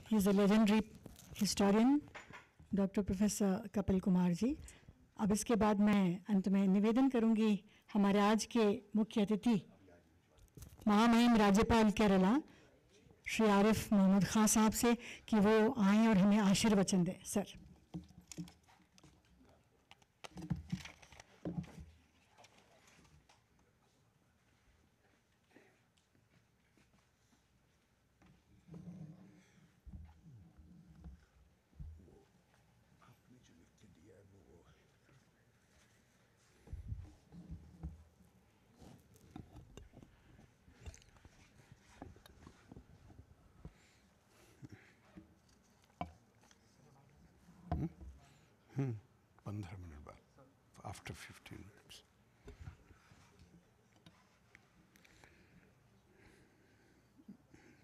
He is a legendary historian doctor professor Kapil Kumar ji. अब इसके बाद मैं अंत में निवेदन करूंगी हमारे आज के मुख्य अतिथि महामहिम राज्यपाल केरला श्री आरिफ मोहम्मद खान साहब से कि वो आएँ और हमें आशीर्वचन दें। सर। पंद्रह मिनट बाद, आफ्टर 15 मिनट्स।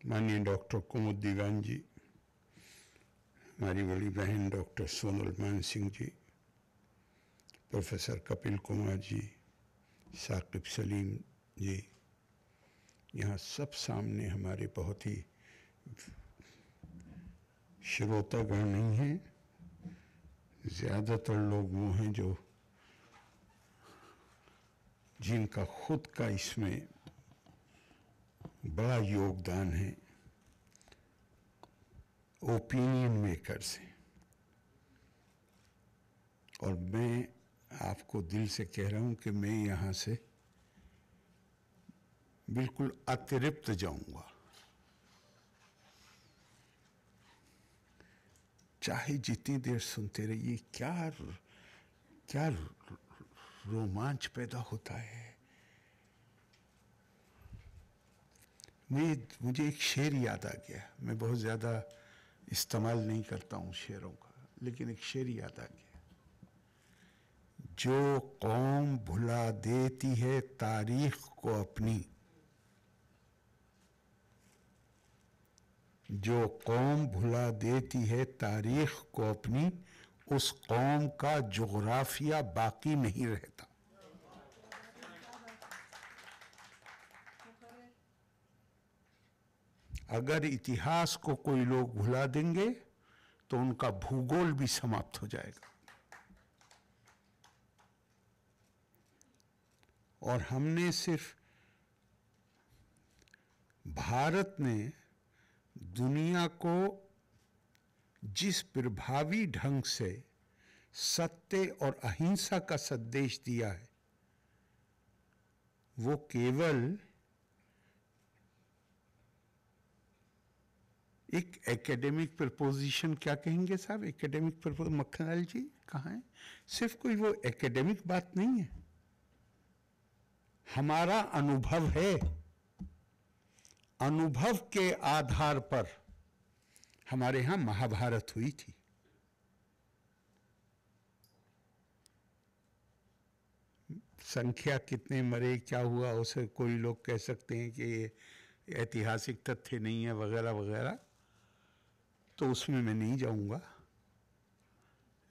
माननीय डॉक्टर कुमुद दीवान जी, हमारी बड़ी बहन डॉक्टर सोनल मान सिंह जी, प्रोफेसर कपिल कुमार जी, साकिब सलीम जी, यहाँ सब सामने हमारे बहुत ही श्रोतागण नहीं हैं, ज़्यादातर लोग वो हैं जो जिनका खुद का इसमें बड़ा योगदान है, ओपिनियन मेकर्स हैं। और मैं आपको दिल से कह रहा हूं कि मैं यहाँ से बिल्कुल अतिरिक्त जाऊंगा, चाहे जितनी देर सुनते रहिए। क्या रोमांच पैदा होता है। मुझे एक शेर याद आ गया। मैं बहुत ज़्यादा इस्तेमाल नहीं करता हूँ शेरों का, लेकिन एक शेर याद आ गया। जो कौम भुला देती है तारीख को अपनी, जो कौम भुला देती है तारीख को अपनी, उस कौम का जोग्राफिया बाकी नहीं रहता। अगर इतिहास को कोई लोग भुला देंगे तो उनका भूगोल भी समाप्त हो जाएगा। और हमने सिर्फ, भारत ने दुनिया को जिस प्रभावी ढंग से सत्य और अहिंसा का संदेश दिया है, वो केवल एक एकेडमिक प्रपोजिशन, क्या कहेंगे साहब, एकेडमिक प्रपोजिशन, मक्खनलाल जी कहाँ हैं, सिर्फ कोई वो एकेडमिक बात नहीं है। हमारा अनुभव है, अनुभव के आधार पर हमारे यहां महाभारत हुई थी। संख्या कितने मरे, क्या हुआ, उसे कोई लोग कह सकते हैं कि ये ऐतिहासिक तथ्य नहीं है वगैरह वगैरह, तो उसमें मैं नहीं जाऊंगा।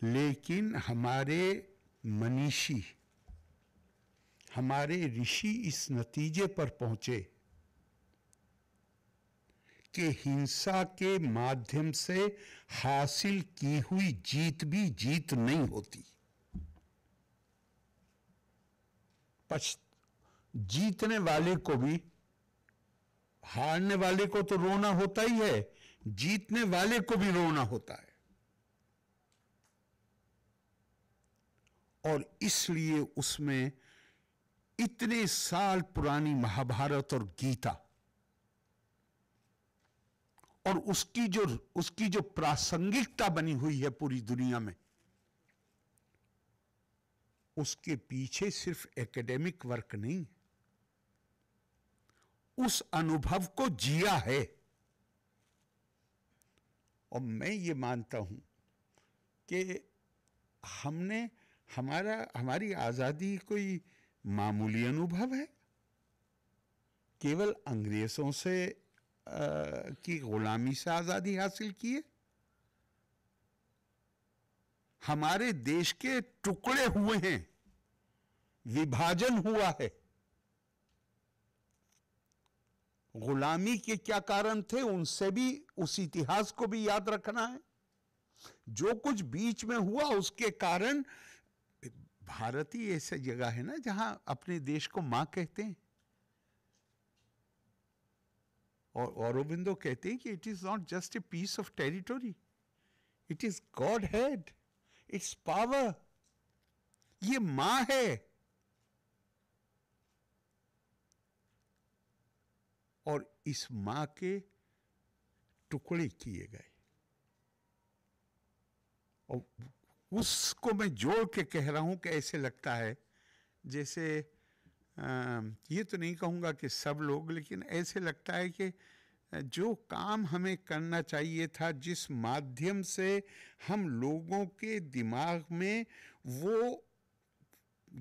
लेकिन हमारे मनीषी, हमारे ऋषि इस नतीजे पर पहुंचे कि हिंसा के माध्यम से हासिल की हुई जीत भी जीत नहीं होती। जीतने वाले को भी, हारने वाले को तो रोना होता ही है, जीतने वाले को भी रोना होता है। और इसलिए उसमें इतने साल पुरानी महाभारत और गीता और उसकी जो प्रासंगिकता बनी हुई है पूरी दुनिया में, उसके पीछे सिर्फ एकेडमिक वर्क नहीं, उस अनुभव को जिया है। और मैं ये मानता हूं कि हमारी आजादी कोई मामूली अनुभव है, केवल अंग्रेजों से की गुलामी से आजादी हासिल की है। हमारे देश के टुकड़े हुए हैं, विभाजन हुआ है, गुलामी के क्या कारण थे, उनसे भी, उस इतिहास को भी याद रखना है। जो कुछ बीच में हुआ उसके कारण, भारत ही ऐसी जगह है ना जहां अपने देश को मां कहते हैं। और औरोबिंदो कहते हैं कि it is not just a piece of territory, it is godhead, it's power. ये मां है। और इस मां के टुकड़े किए गए, और उसको मैं जोड़ के कह रहा हूं कि ऐसे लगता है जैसे, ये तो नहीं कहूंगा कि सब लोग, लेकिन ऐसे लगता है कि जो काम हमें करना चाहिए था, जिस माध्यम से हम लोगों के दिमाग में वो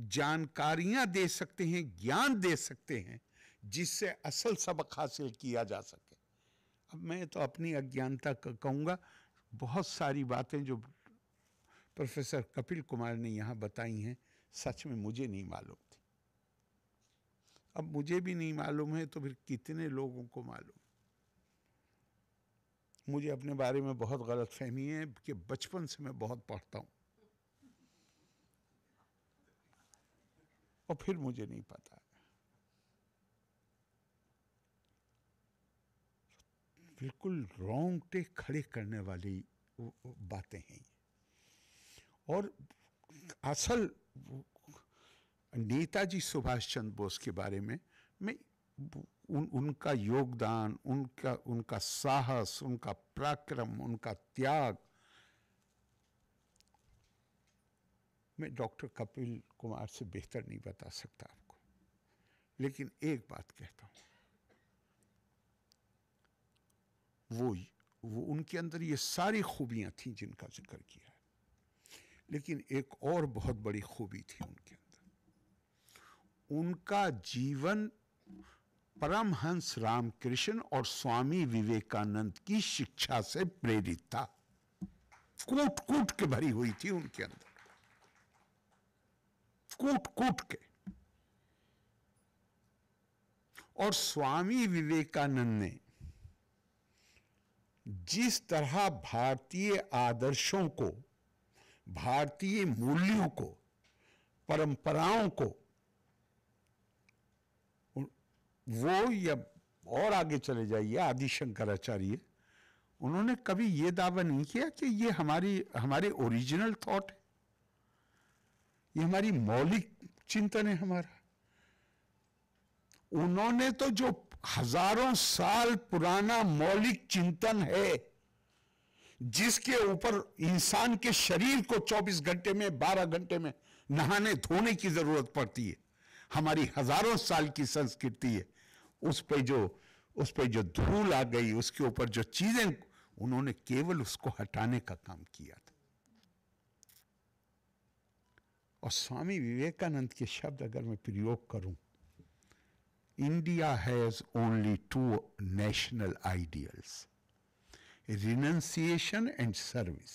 जानकारियां दे सकते हैं, ज्ञान दे सकते हैं, जिससे असल सबक हासिल किया जा सके। अब मैं तो अपनी अज्ञानता कहूँगा, बहुत सारी बातें जो प्रोफेसर कपिल कुमार ने यहाँ बताई हैं, सच में मुझे नहीं मालूम थी। अब मुझे भी नहीं मालूम है तो फिर कितने लोगों को मालूम। मुझे अपने बारे में बहुत गलत फहमी है कि बचपन से मैं बहुत पढ़ता हूँ और फिर मुझे नहीं पता। बिल्कुल रोंगटे खड़े करने वाली बातें हैं। और असल नेताजी सुभाष चंद्र बोस के बारे में मैं उनका योगदान, उनका साहस, उनका पराक्रम, उनका त्याग, मैं डॉक्टर कपिल कुमार से बेहतर नहीं बता सकता आपको। लेकिन एक बात कहता हूं, वो उनके अंदर ये सारी खूबियां थी जिनका जिक्र किया है, लेकिन एक और बहुत बड़ी खूबी थी उनके अंदर। उनका जीवन परमहंस रामकृष्ण और स्वामी विवेकानंद की शिक्षा से प्रेरित था। कूट कूट के भरी हुई थी उनके अंदर, कूट कूट के। और स्वामी विवेकानंद ने जिस तरह भारतीय आदर्शों को, भारतीय मूल्यों को, परंपराओं को, वो या और आगे चले जाइए आदि शंकराचार्य, उन्होंने कभी ये दावा नहीं किया कि ये हमारे ओरिजिनल थॉट है, ये हमारी मौलिक चिंतन है हमारा। उन्होंने तो जो हजारों साल पुराना मौलिक चिंतन है, जिसके ऊपर इंसान के शरीर को 24 घंटे में, 12 घंटे में नहाने धोने की जरूरत पड़ती है, हमारी हजारों साल की संस्कृति है, उस पे जो धूल आ गई, उसके ऊपर जो चीजें, उन्होंने केवल उसको हटाने का काम किया था। और स्वामी विवेकानंद के शब्द अगर मैं प्रयोग करूं, India has only 2 national ideals, renunciation and service.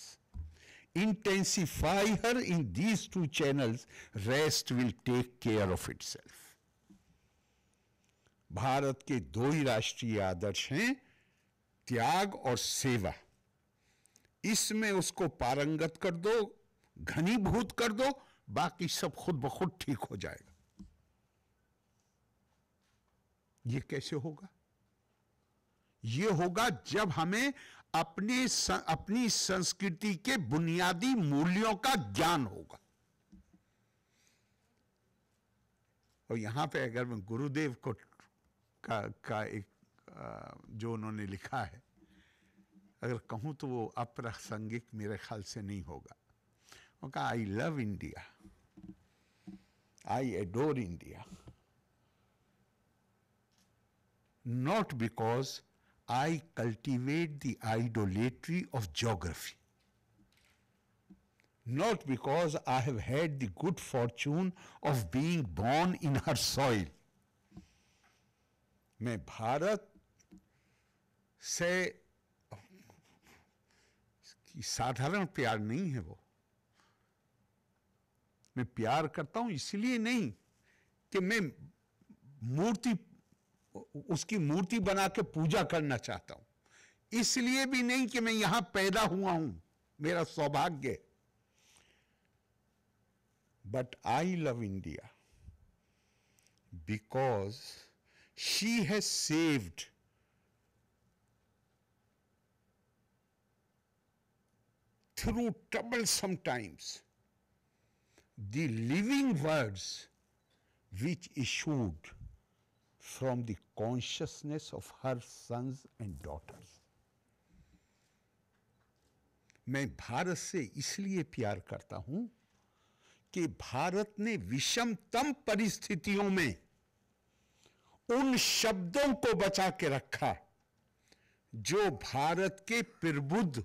Intensify her in these 2 channels, rest will take care of itself. Bharat के 2 ही राष्ट्रीय आदर्श हैं, त्याग और सेवा। इसमें उसको पारंगत कर दो, घनीभूत कर दो, बाकी सब खुद ब खुद ठीक हो जाएगा। ये कैसे होगा? ये होगा जब हमें अपनी संस्कृति के बुनियादी मूल्यों का ज्ञान होगा। और यहां पे अगर मैं गुरुदेव को का एक जो उन्होंने लिखा है अगर कहूं तो वो अप्रासंगिक मेरे ख्याल से नहीं होगा। उनका I love India, I adore India, not because I cultivate the idolatry of geography, not because I have had the good fortune of being born in her soil. मैं भारत से साधारण प्यार नहीं है वो, मैं प्यार करता हूं इसलिए नहीं कि मैं मूर्ति उसकी मूर्ति बना के पूजा करना चाहता हूं। इसलिए भी नहीं कि मैं यहां पैदा हुआ हूं, मेरा सौभाग्य, but I love India because she has saved through troublesome times the living words which issued from the consciousness of her sons and daughters. मैं भारत से इसलिए प्यार करता हूं कि भारत ने विषमतम परिस्थितियों में उन शब्दों को बचा के रखा जो भारत के प्रबुद्ध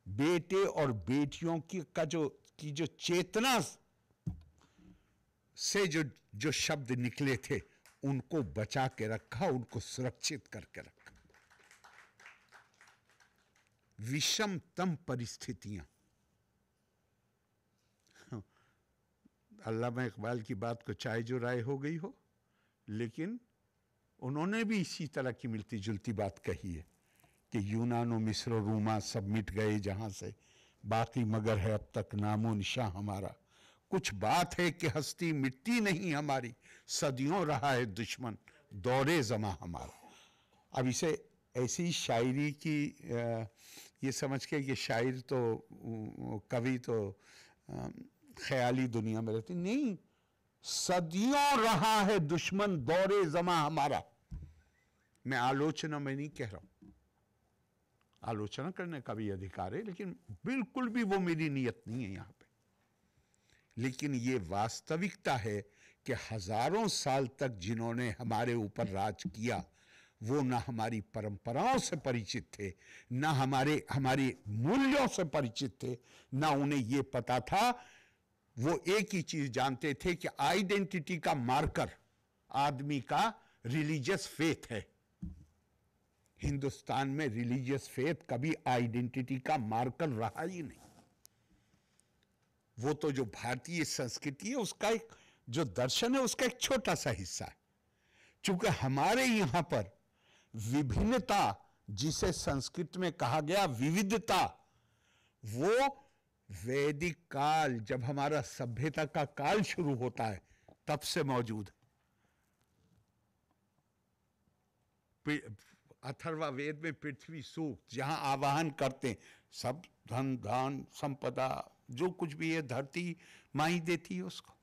बेटे और बेटियों की जो चेतना से जो शब्द निकले थे, उनको बचा के रखा, उनको सुरक्षित करके रखा। विषमतम परिस्थितियां। अल्लामा इकबाल की बात को चाहे जो राय हो गई हो, लेकिन उन्होंने भी इसी तरह की मिलती जुलती बात कही है कि यूनानो मिस्र रूमा सब मिट गए जहां से, बाकी मगर है अब तक नामो निशा हमारा। कुछ बात है कि हस्ती मिटती नहीं हमारी, सदियों रहा है दुश्मन दौरे जमा हमारा। अब इसे ऐसी शायरी की ये समझ के कि शायर तो कवि तो ख्याली दुनिया में रहती नहीं, सदियों रहा है दुश्मन दौरे जमा हमारा। मैं आलोचना में नहीं कह रहा हूं, आलोचना करने का भी अधिकार है, लेकिन बिल्कुल भी वो मेरी नियत नहीं है यहां पे। लेकिन ये वास्तविकता है कि हजारों साल तक जिन्होंने हमारे ऊपर राज किया वो ना हमारी परंपराओं से परिचित थे, ना हमारे मूल्यों से परिचित थे, ना उन्हें ये पता था। वो एक ही चीज जानते थे कि आइडेंटिटी का मार्कर आदमी का रिलीजियस फेथ है। हिंदुस्तान में रिलीजियस फेथ कभी आइडेंटिटी का मार्कर रहा ही नहीं। वो तो जो भारतीय संस्कृति है उसका एक जो दर्शन है उसका एक छोटा सा हिस्सा है। चूंकि हमारे यहां पर विभिन्नता, जिसे संस्कृत में कहा गया विविधता, वो वैदिक काल, जब हमारा सभ्यता का काल शुरू होता है तब से मौजूद है। अथर्वा वेद में पृथ्वी सूक्त जहां आवाहन करते हैं, सब धन धान संपदा जो कुछ भी है धरती माई देती है उसको,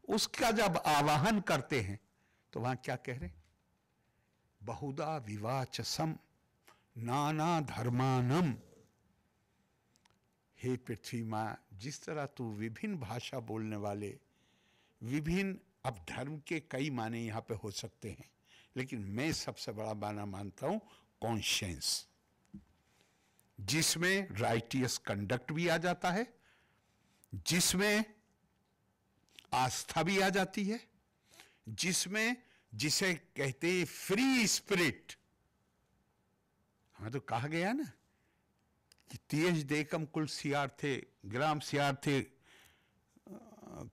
उसका जब आवाहन करते हैं तो वहां क्या कह रहे हैं? बहुधा विवाचसम नाना धर्मानम। हे पृथ्वी मां, जिस तरह तू विभिन्न भाषा बोलने वाले, विभिन्न, अब धर्म के कई माने यहां पे हो सकते हैं, लेकिन मैं सबसे बड़ा माना मानता हूं कॉन्शियंस, जिसमें राइटियस कंडक्ट भी आ जाता है, जिसमें आस्था भी आ जाती है, जिसमें जिसे कहते हैं फ्री स्पिरिट। हमें तो कहा गया ना कि तेज देकम कुल सियार थे, ग्राम सियार थे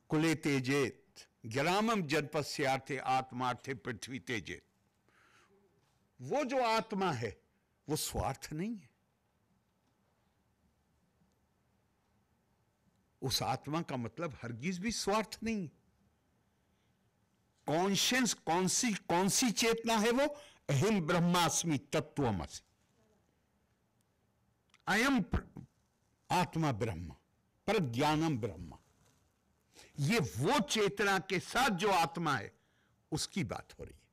कुले तेजेत, ग्रामम जनपद सियार थे, आत्मार थे पृथ्वी तेजेत। वो जो आत्मा है वो स्वार्थ नहीं है। उस आत्मा का मतलब हरगिज भी स्वार्थ नहीं। कॉन्शियंस कौन सी चेतना है? वो अहम ब्रह्मास्मि तत्वमसि, अयम आत्मा ब्रह्म, प्रज्ञानम ब्रह्म। ये वो चेतना के साथ जो आत्मा है उसकी बात हो रही है।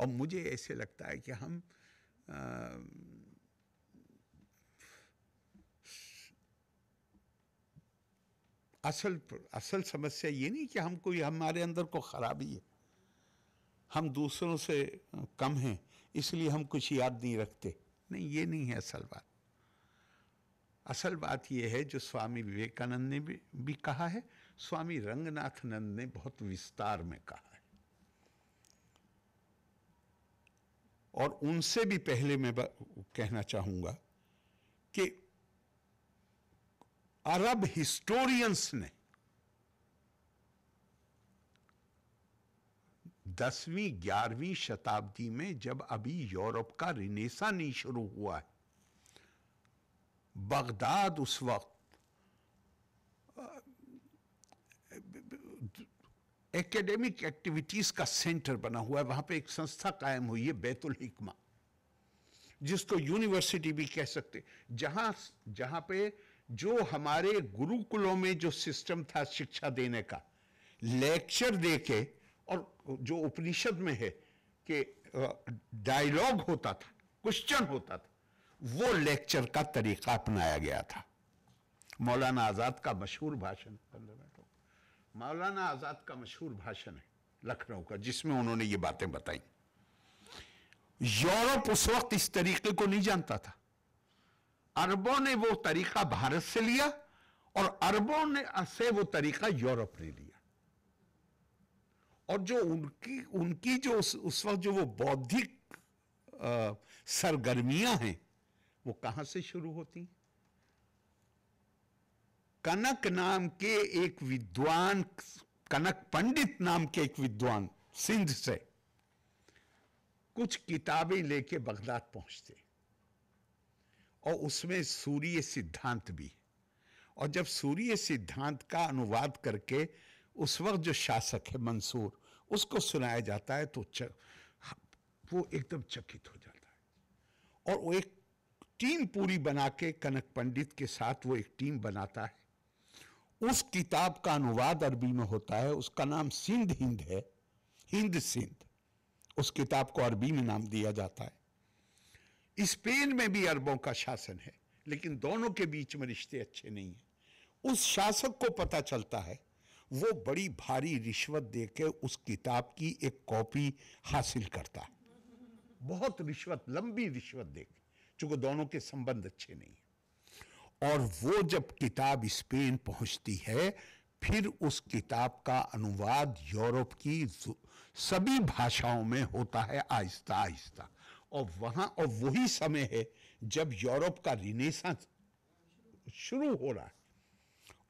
और मुझे ऐसे लगता है कि हम असल समस्या ये नहीं कि हमारे अंदर को खराबी है, हम दूसरों से कम हैं इसलिए हम कुछ याद नहीं रखते। नहीं, ये नहीं है असल बात। असल बात यह है जो स्वामी विवेकानंद ने भी कहा है, स्वामी रंगनाथनंद ने बहुत विस्तार में कहा है, और उनसे भी पहले मैं कहना चाहूंगा कि अरब हिस्टोरियंस ने 10वीं 11वीं शताब्दी में, जब अभी यूरोप का रिनेसा नहीं शुरू हुआ है, बगदाद उस वक्त एकेडमिक एक्टिविटीज का सेंटर बना हुआ है। वहां पे एक संस्था कायम हुई है, बैतुल हिकमा, जिसको यूनिवर्सिटी भी कह सकते, जहां पे जो हमारे गुरुकुलों में जो सिस्टम था शिक्षा देने का, लेक्चर देके, और जो उपनिषद में है कि डायलॉग होता था, क्वेश्चन होता था, वो लेक्चर का तरीका अपनाया गया था। मौलाना आजाद का मशहूर भाषण, मौलाना आजाद का मशहूर भाषण है लखनऊ का, जिसमें उन्होंने ये बातें बताई। यूरोप उस वक्त इस तरीके को नहीं जानता था। अरबों ने वो तरीका भारत से लिया और अरबों ने से वो तरीका यूरोप ने लिया। और जो उनकी जो उस वक्त जो वो बौद्धिक सरगर्मियां हैं, वो कहां से शुरू होती? कनक नाम के एक विद्वान, कनक पंडित नाम के एक विद्वान सिंध से कुछ किताबें लेके बगदाद पहुंचते, और उसमें सूर्य सिद्धांत भी। और जब सूर्य सिद्धांत का अनुवाद करके उस वक्त जो शासक है मंसूर, उसको सुनाया जाता है, तो वो एकदम चकित हो जाता है। और वो एक टीम पूरी बना के, कनक पंडित के साथ वो एक टीम बनाता है। उस किताब का अनुवाद अरबी में होता है, उसका नाम सिंध हिंद है, हिंद सिंध, उस किताब को अरबी में नाम दिया जाता है। स्पेन में भी अरबों का शासन है, लेकिन दोनों के बीच में रिश्ते अच्छे नहीं हैं। उस शासक को पता चलता है, वो बड़ी भारी रिश्वत देके उस किताब की एक कॉपी हासिल करता है, बहुत रिश्वत, लंबी रिश्वत देके, चूंकि दोनों के संबंध अच्छे नहीं हैं। और वो जब किताब स्पेन पहुंचती है, फिर उस किताब का अनुवाद यूरोप की सभी भाषाओं में होता है आहिस्ता आहिस्ता। और वही समय है जब यूरोप का रिनेसांस शुरू हो रहा है,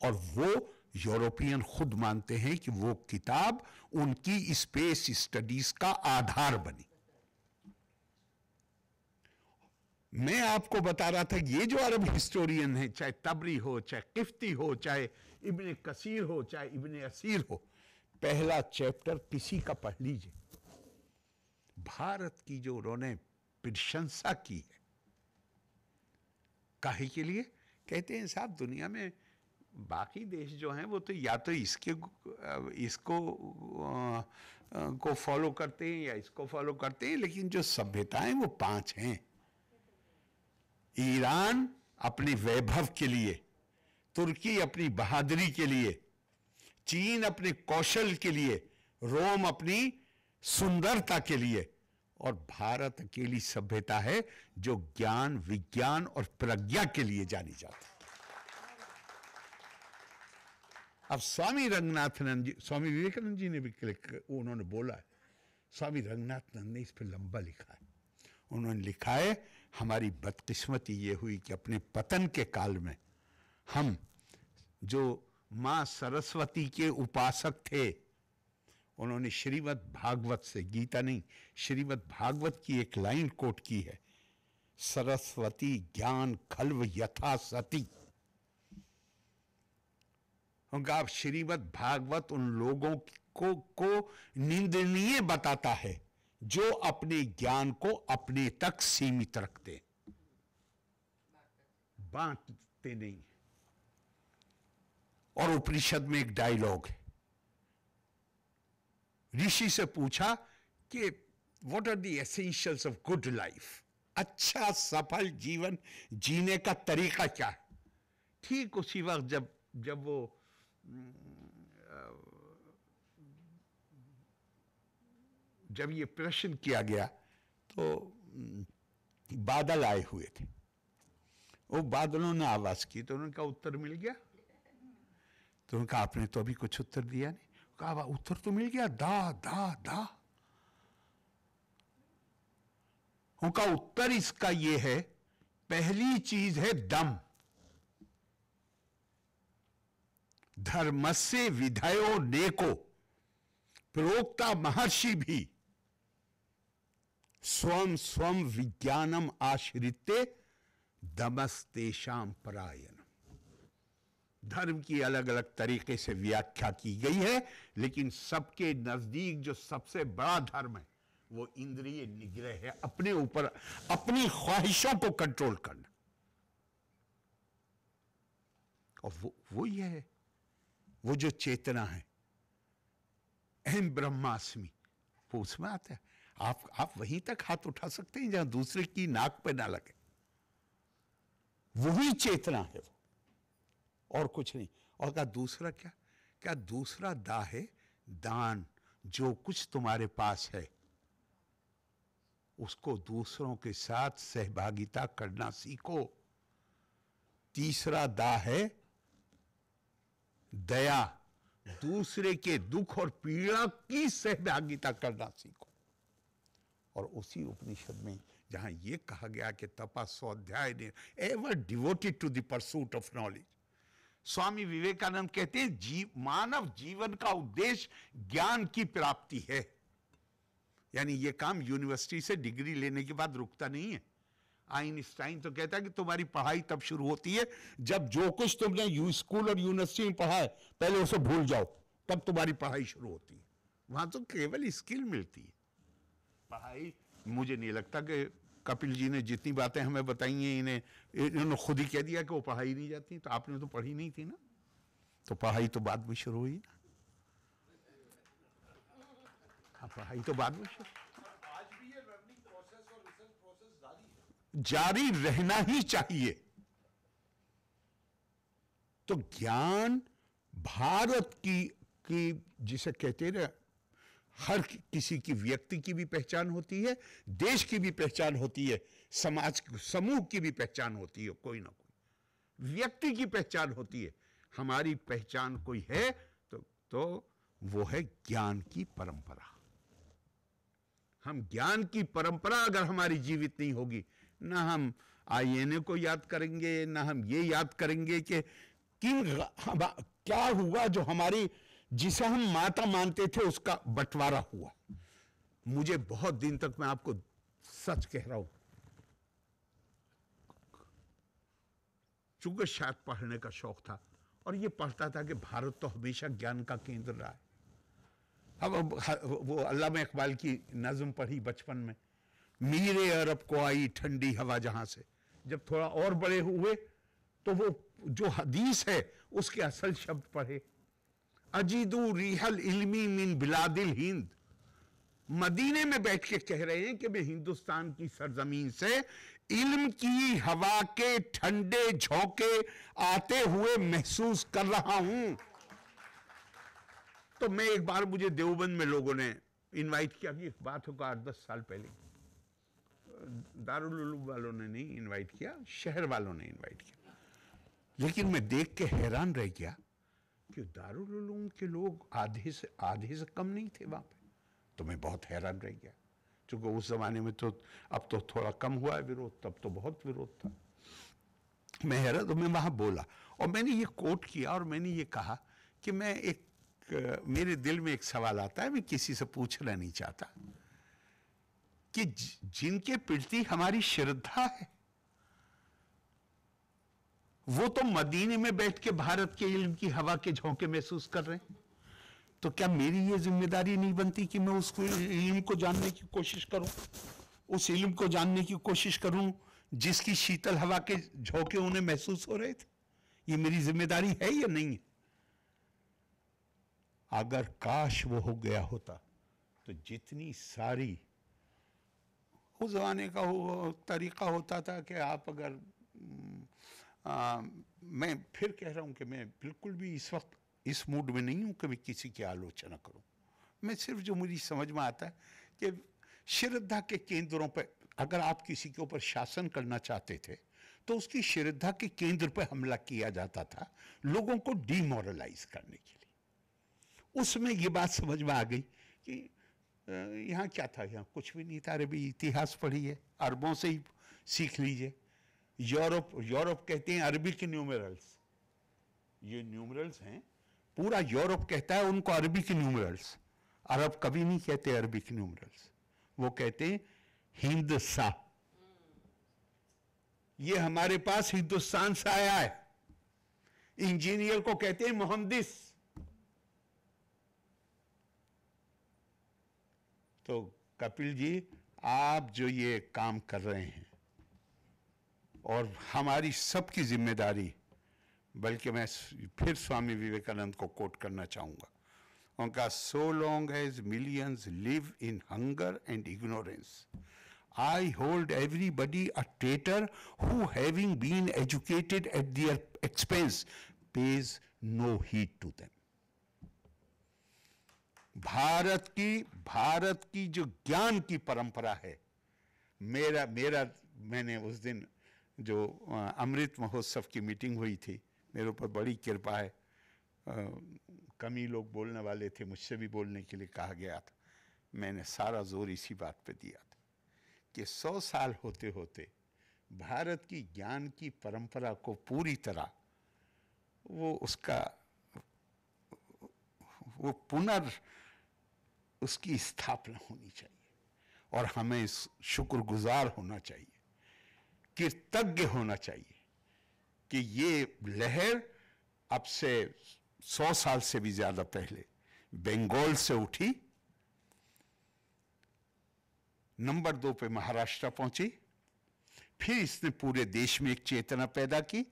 और वो यूरोपियन खुद मानते हैं कि वो किताब उनकी स्पेस स्टडीज का आधार बनी। मैं आपको बता रहा था, ये जो अरब हिस्टोरियन है, चाहे तबरी हो, चाहे किफ्ती हो, चाहे इब्ने कसीर हो, चाहे इब्ने असीर हो, पहला चैप्टर किसी का पढ़ लीजिए, भारत की जो उन्होंने प्रशंसा की है। काहे के लिए? कहते हैं साहब, दुनिया में बाकी देश जो हैं वो तो या तो इसको को फॉलो करते हैं या इसको फॉलो करते हैं, लेकिन जो सभ्यताएं वो 5 हैं। ईरान अपने वैभव के लिए, तुर्की अपनी बहादुरी के लिए, चीन अपने कौशल के लिए, रोम अपनी सुंदरता के लिए, और भारत अकेली सभ्यता है जो ज्ञान, विज्ञान और प्रज्ञा के लिए जानी जाती है। अब स्वामी रंगनाथनंद जी, स्वामी विवेकानंद जी ने भी उन्होंने बोला है, स्वामी रंगनाथनंद ने इस पर लंबा लिखा है। उन्होंने लिखा है, हमारी बदकिस्मती ये हुई कि अपने पतन के काल में हम जो मां सरस्वती के उपासक थे, उन्होंने श्रीमद् भागवत से, गीता नहीं, श्रीमद् भागवत की एक लाइन कोट की है, सरस्वती ज्ञान खल्व यथा सती। उनका श्रीमद् भागवत उन लोगों को निंदनीय बताता है जो अपने ज्ञान को अपने तक सीमित रखते, बांटते नहीं। और उपनिषद में एक डायलॉग है, ऋषि से पूछा कि what are the essentials of good life, अच्छा सफल जीवन जीने का तरीका क्या है। ठीक उसी वक्त जब वो जब ये प्रश्न किया गया तो बादल आए हुए थे, वो बादलों ने आवाज की, तो उनका उत्तर मिल गया। तो उनका आपने तो अभी कुछ उत्तर दिया नहीं। कहा उत्तर तो मिल गया, दा दा दा। उनका उत्तर इसका ये है, पहली चीज है दम, धर्मस्य विधयो नेको, प्रोक्ता महर्षि भी स्वम स्वम विज्ञानम आश्रित्य दमस्तेषाम परायण। धर्म की अलग अलग तरीके से व्याख्या की गई है, लेकिन सबके नजदीक जो सबसे बड़ा धर्म है वो इंद्रिय निग्रह है, अपने ऊपर अपनी ख्वाहिशों को कंट्रोल करना। और वो ये है, वो जो चेतना है, अहम ब्रह्मास्मि, वो उसमें आता है। आप वहीं तक हाथ उठा सकते हैं जहां दूसरे की नाक पे ना लगे। वही चेतना है वो, और कुछ नहीं। और क्या दूसरा, क्या दूसरा दा है दान। जो कुछ तुम्हारे पास है उसको दूसरों के साथ सहभागिता करना सीखो। तीसरा दा है दया, दूसरे के दुख और पीड़ा की सहभागिता करना सीखो। और उसी उपनिषद में जहां यह कहा गया कि तपा स्वाध्याय ने ever devoted to the pursuit of knowledge, Swami Vivekananda कहते हैं मानव जीवन का उद्देश्य ज्ञान की प्राप्ति है। यानी यह काम यूनिवर्सिटी से डिग्री लेने के बाद रुकता नहीं है। आइंस्टाइन तो कहता है कि तुम्हारी पढ़ाई तब शुरू होती है जब जो कुछ तुमने स्कूल और यूनिवर्सिटी में पढ़ा है पहले उसे भूल जाओ, तब तुम्हारी पढ़ाई शुरू होती है। वहां तो केवल स्किल मिलती है। पढ़ाई, मुझे नहीं लगता कि कपिल जी ने जितनी बातें हमें बताई हैं इन्होंने खुद ही कह दिया कि वो पढ़ाई नहीं जाती। तो आपने तो पढ़ी नहीं थी ना, तो पढ़ाई तो बाद में शुरू हुई ना। हाँ, पढ़ाई तो बाद में शुरू, आज भी ये लर्निंग प्रोसेस और रिसर्च प्रोसेस जारी है, जारी रहना ही चाहिए। तो ज्ञान भारत की जिसे कहते हैं, हर किसी की व्यक्ति की भी पहचान होती है, देश की भी पहचान होती है, समाज समूह की भी पहचान होती है। कोई ना कोई व्यक्ति की पहचान होती है। हमारी पहचान कोई है तो वो है ज्ञान की परंपरा। हम ज्ञान की परंपरा अगर हमारी जीवित नहीं होगी, ना हम आईएनए को याद करेंगे, ना हम ये याद करेंगे कि क्या हुआ जो हमारी, जिसे हम माता मानते थे उसका बंटवारा हुआ। मुझे बहुत दिन तक, मैं आपको सच कह रहा हूं, चूंकि शायद पढ़ने का शौक था और ये पढ़ता था कि भारत तो हमेशा ज्ञान का केंद्र रहा है। अब वो अल्लामा इकबाल की नज्म पढ़ी बचपन में, मीरे अरब को आई ठंडी हवा जहां से। जब थोड़ा और बड़े हुए तो वो जो हदीस है उसके असल शब्द पढ़े, अजीदू रिहल इल्मी मिन बिलादिल हिंद। मदीने में बैठ के कह रहे हैं कि मैं हिंदुस्तान की सरजमीन से इल्म की हवा के ठंडे झोंके आते हुए महसूस कर रहा हूं। तो मैं एक बार, मुझे देवबंद में लोगों ने इनवाइट किया, कि एक बात होगा 8-10 साल पहले, दारुल उलूम वालों ने नहीं इनवाइट किया, शहर वालों ने इनवाइट किया। लेकिन मैं देख के हैरान रह गया कि दारुल उलूम के लोग आधे से कम नहीं थे वहां पे। तो मैं बहुत हैरान रह गया, क्योंकि उस जमाने में तो, अब तो थोड़ा कम हुआ है विरोध, तब तो बहुत विरोध था। मैं हैरान, तो मैं वहां बोला और मैंने ये कोट किया और मैंने ये कहा कि मेरे दिल में एक सवाल आता है, मैं किसी से पूछना नहीं चाहता, कि जिनके प्रति हमारी श्रद्धा है वो तो मदीने में बैठ के भारत के इल्म की हवा के झोंके महसूस कर रहे हैं। तो क्या मेरी ये जिम्मेदारी नहीं बनती कि मैं उसको इल्म को जानने की कोशिश करूं, उस इल्म को जानने की कोशिश करूं जिसकी शीतल हवा के झोंके उन्हें महसूस हो रहे थे? ये मेरी जिम्मेदारी है या नहीं है? अगर काश वो हो गया होता तो जितनी सारी, उस जमाने का तरीका होता था कि आप अगर मैं फिर कह रहा हूं कि मैं बिल्कुल भी इस वक्त इस मूड में नहीं हूं कि मैं किसी की आलोचना करूं। मैं सिर्फ जो मुझे समझ में आता है कि श्रद्धा के केंद्रों पर, अगर आप किसी के ऊपर शासन करना चाहते थे तो उसकी श्रद्धा के केंद्र पर हमला किया जाता था, लोगों को डिमोरलाइज करने के लिए। उसमें ये बात समझ में आ गई कि यहाँ क्या था, यहाँ कुछ भी नहीं था। अरबी इतिहास पढ़िए, अरबों से ही सीख लीजिए। यूरोप कहते हैं अरबी के न्यूमेरल्स, ये न्यूमेरल्स हैं, पूरा यूरोप कहता है उनको अरबी के न्यूमेरल्स। अरब कभी नहीं कहते अरबिक न्यूमरल्स, वो कहते हैं हिंदसा। ये हमारे पास हिंदुस्तान से आया है। इंजीनियर को कहते हैं मोहंदिस। तो कपिल जी, आप जो ये काम कर रहे हैं और हमारी सबकी जिम्मेदारी, बल्कि मैं फिर स्वामी विवेकानंद को कोट करना चाहूंगा, उनका so long as millions live in hunger and ignorance, I hold everybody a traitor who, having been educated at their expense, pays no heed to them. Bharat की जो ज्ञान की परंपरा है, मैंने उस दिन जो अमृत महोत्सव की मीटिंग हुई थी, मेरे ऊपर बड़ी कृपा है, कम ही लोग बोलने वाले थे, मुझसे भी बोलने के लिए कहा गया था। मैंने सारा जोर इसी बात पे दिया था कि 100 साल होते होते भारत की ज्ञान की परंपरा को पूरी तरह वो उसकी स्थापना होनी चाहिए, और हमें इस शुक्रगुजार होना चाहिए, कृतज्ञ होना चाहिए कि ये लहर अब से 100 साल से भी ज्यादा पहले बंगाल से उठी, नंबर 2 पे महाराष्ट्र पहुंची, फिर इसने पूरे देश में एक चेतना पैदा की।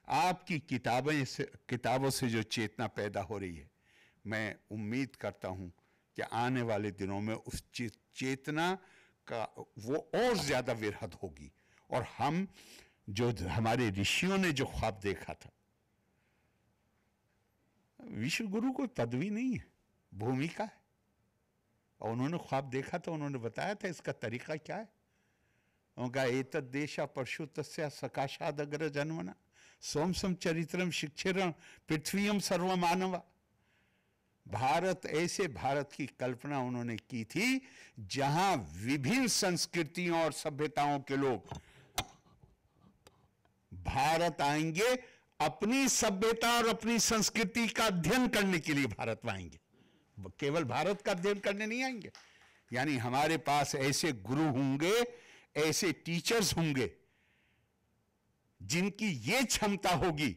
आपकी किताबों से जो चेतना पैदा हो रही है, मैं उम्मीद करता हूं कि आने वाले दिनों में उस चेतना का वो और ज्यादा विरहद होगी, और हम जो हमारे ऋषियों ने जो ख्वाब देखा था, विश्व गुरु कोई पदवी नहीं है, भूमिका है, और उन्होंने ख्वाब देखा था, उन्होंने बताया था इसका तरीका क्या है। उनका एतद् देशा परशुतस्य सकाशाद अग्र जन्मना सोमसम चरित्रम शिक्षरम पृथ्वीयम सर्वमानवा। भारत, ऐसे भारत की कल्पना उन्होंने की थी जहां विभिन्न संस्कृतियों और सभ्यताओं के लोग भारत आएंगे, अपनी सभ्यता और अपनी संस्कृति का अध्ययन करने के लिए भारत में आएंगे, केवल भारत का अध्ययन करने नहीं आएंगे। यानी हमारे पास ऐसे गुरु होंगे, ऐसे टीचर्स होंगे जिनकी ये क्षमता होगी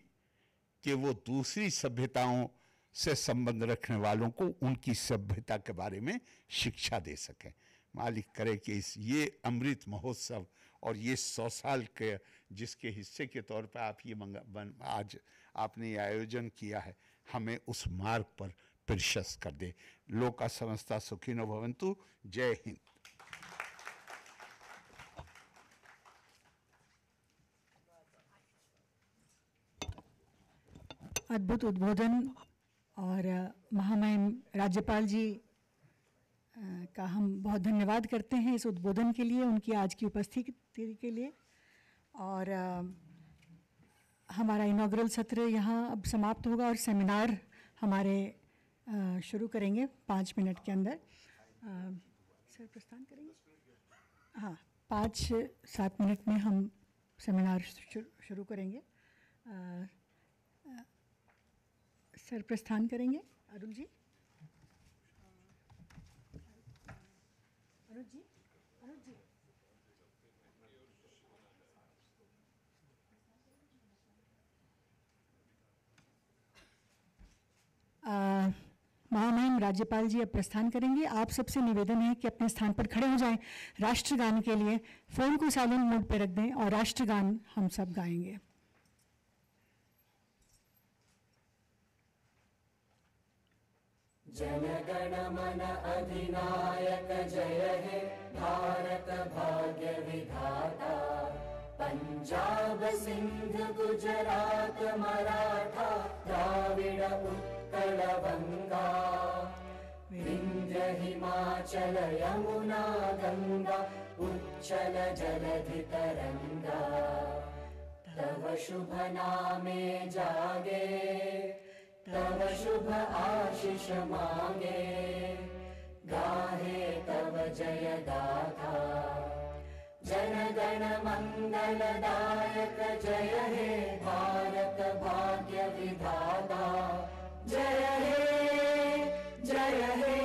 कि वो दूसरी सभ्यताओं से संबंध रखने वालों को उनकी सभ्यता के बारे में शिक्षा दे सकें। मालिक करे कि ये अमृत महोत्सव और ये 100 साल के जिसके हिस्से के तौर पर आप ये आज आपने ये आयोजन किया है, हमें उस मार्ग पर प्रशस्त कर दे। लोका समस्ता सुखिनो भवन्तु। जय हिंद। अद्भुत उद्बोधन, और महामहिम राज्यपाल जी का हम बहुत धन्यवाद करते हैं इस उद्बोधन के लिए, उनकी आज की उपस्थिति के लिए। और हमारा इनॉग्रल सत्र यहाँ अब समाप्त होगा और सेमिनार हमारे शुरू करेंगे 5 मिनट के अंदर। सर प्रस्थान करेंगे? हाँ, 5-7 मिनट में हम सेमिनार शुरू करेंगे। सर प्रस्थान करेंगे। अरुण जी, अरुण जी, अरुण जी। महामहिम राज्यपाल जी अब प्रस्थान करेंगे। आप सबसे निवेदन है कि अपने स्थान पर खड़े हो जाएं। राष्ट्रगान के लिए फोन को साइलेंट मोड पर रख दें और राष्ट्रगान हम सब गाएंगे। जनगण मन अधिनायक जय हे भारत भाग्य विधाता। पंजाब सिंध गुजरात मराठा द्राविड़ उत्कल बंगा। विंध्य हिमाचल यमुना गंगा उच्चल जलधि तरंगा। तव शुभ नामे जागे तव शुभ आशीष मांगे। गाहे तव जय गाथा। जन गण मंगलदायक जय हे भारत भाग्य विधाता। जय हे जय हे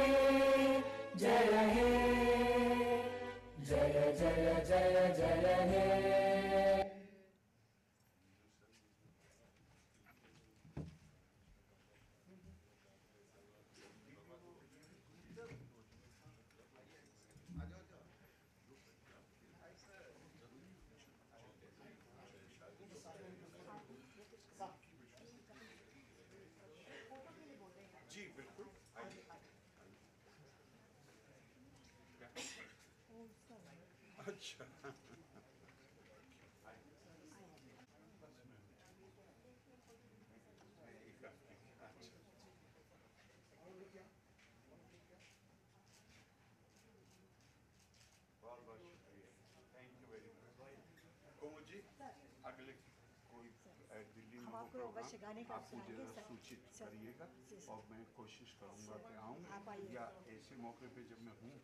अच्छा बहुत बहुत शुक्रिया, thank you very much. Komal ji, अगले कोई दिल्ली में हो आपको प्रोग्राम अवश्य गाने का आप मुझे सुनाएंगे, सर। सूचित सर, करिएगा जी, सर। और मैं कोशिश करूंगा कि आप आऊँ आइए। या ऐसे मौके पे जब मैं हूँ